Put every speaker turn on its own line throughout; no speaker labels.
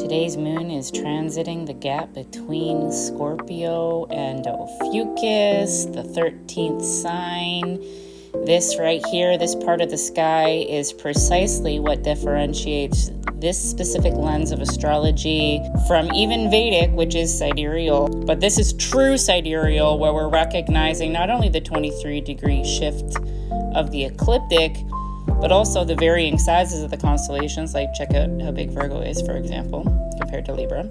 Today's moon is transiting the gap between Scorpio and Ophiuchus, the 13th sign. This right here, this part of the sky, is precisely what differentiates this specific lens of astrology from even Vedic, which is sidereal. But this is true sidereal, where we're recognizing not only the 23-degree shift of the ecliptic, but also the varying sizes of the constellations. Like, check out how big Virgo is, for example, compared to Libra.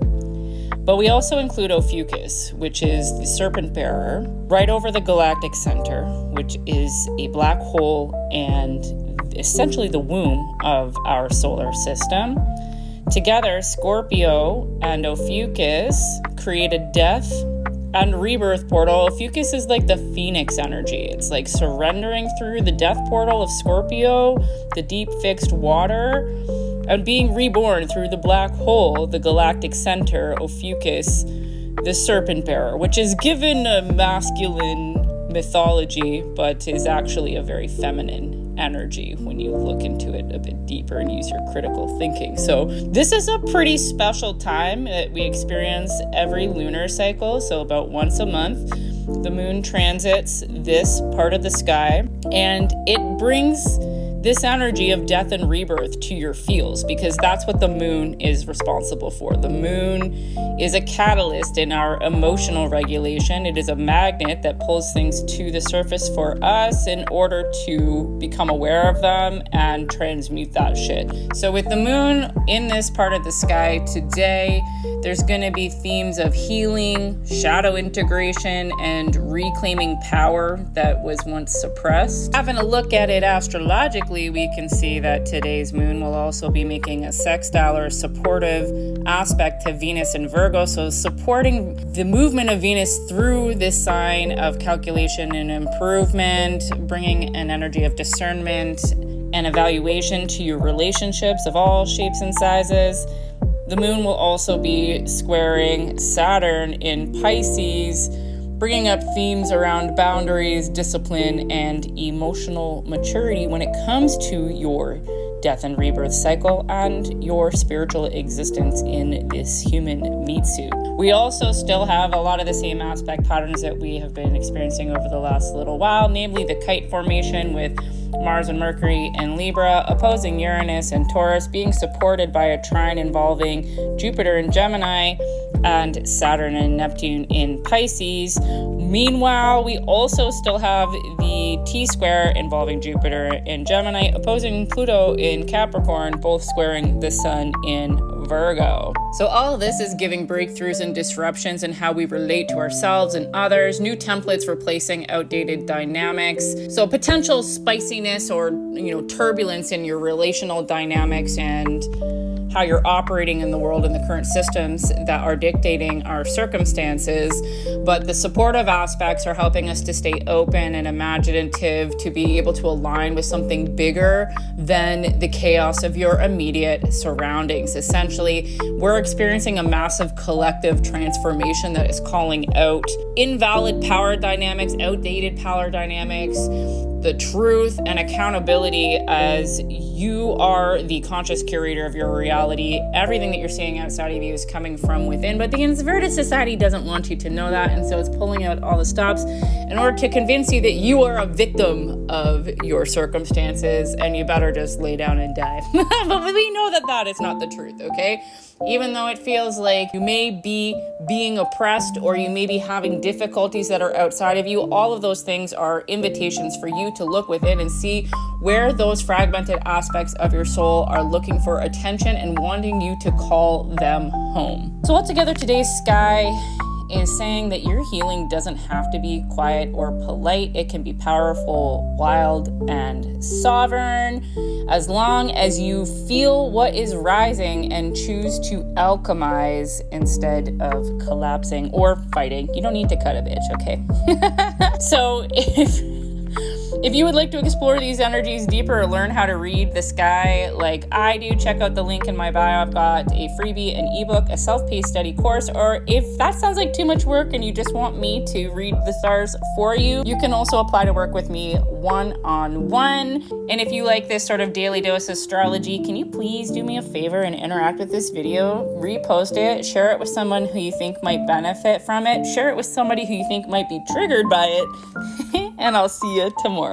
But we also include Ophiuchus, which is the serpent bearer, right over the galactic center, which is a black hole and essentially the womb of our solar system. Together, Scorpio and Ophiuchus create a death and rebirth portal. Ophiuchus is like the phoenix energy. It's like surrendering through the death portal of Scorpio, the deep fixed water, and being reborn through the black hole, the galactic center, Ophiuchus, the serpent bearer, which is given a masculine mythology, but is actually a very feminine energy when you look into it a bit deeper and use your critical thinking. So this is a pretty special time that we experience every lunar cycle. So about once a month, the moon transits this part of the sky, and it brings this energy of death and rebirth to your fields, because that's what the moon is responsible for. The moon is a catalyst in our emotional regulation. It is a magnet that pulls things to the surface for us in order to become aware of them and transmute that shit. So with the moon in this part of the sky today, there's going to be themes of healing, shadow integration, and reclaiming power that was once suppressed. Having a look at it astrologically, we can see that today's moon will also be making a sextile or supportive aspect to Venus and Virgo, so supporting the movement of Venus through this sign of calculation and improvement, bringing an energy of discernment and evaluation to your relationships of all shapes and sizes. The moon will also be squaring Saturn in Pisces, bringing up themes around boundaries, discipline, and emotional maturity when it comes to your death and rebirth cycle and your spiritual existence in this human meat suit. We also still have a lot of the same aspect patterns that we have been experiencing over the last little while, namely the kite formation with Mars and Mercury in Libra, opposing Uranus and Taurus, being supported by a trine involving Jupiter in Gemini and Saturn and Neptune in Pisces. Meanwhile, we also still have the T-square involving Jupiter in Gemini, opposing Pluto in Capricorn, both squaring the Sun in Virgo. So all of this is giving breakthroughs and disruptions in how we relate to ourselves and others, new templates replacing outdated dynamics. So potential spiciness or, turbulence in your relational dynamics and how you're operating in the world and the current systems that are dictating our circumstances. But the supportive aspects are helping us to stay open and imaginative, to be able to align with something bigger than the chaos of your immediate surroundings. Essentially, we're experiencing a massive collective transformation that is calling out invalid power dynamics, outdated power dynamics, the truth and accountability as you are the conscious curator of your reality. Everything that you're seeing outside of you is coming from within, but the inverted society doesn't want you to know that, and so it's pulling out all the stops in order to convince you that you are a victim of your circumstances and you better just lay down and die. But we know that that is not the truth, okay? Even though it feels like you may be being oppressed or you may be having difficulties that are outside of you, all of those things are invitations for you to look within and see where those fragmented aspects of your soul are looking for attention and wanting you to call them home. So altogether, today's sky is saying that your healing doesn't have to be quiet or polite. It can be powerful, wild, and sovereign, as long as you feel what is rising and choose to alchemize instead of collapsing or fighting. You don't need to cut a bitch, okay? So If you would like to explore these energies deeper or learn how to read the sky like I do, check out the link in my bio. I've got a freebie, an ebook, a self-paced study course, or if that sounds like too much work and you just want me to read the stars for you, you can also apply to work with me one-on-one. And if you like this sort of daily dose of astrology, can you please do me a favor and interact with this video? Repost it, share it with someone who you think might benefit from it, share it with somebody who you think might be triggered by it, and I'll see you tomorrow.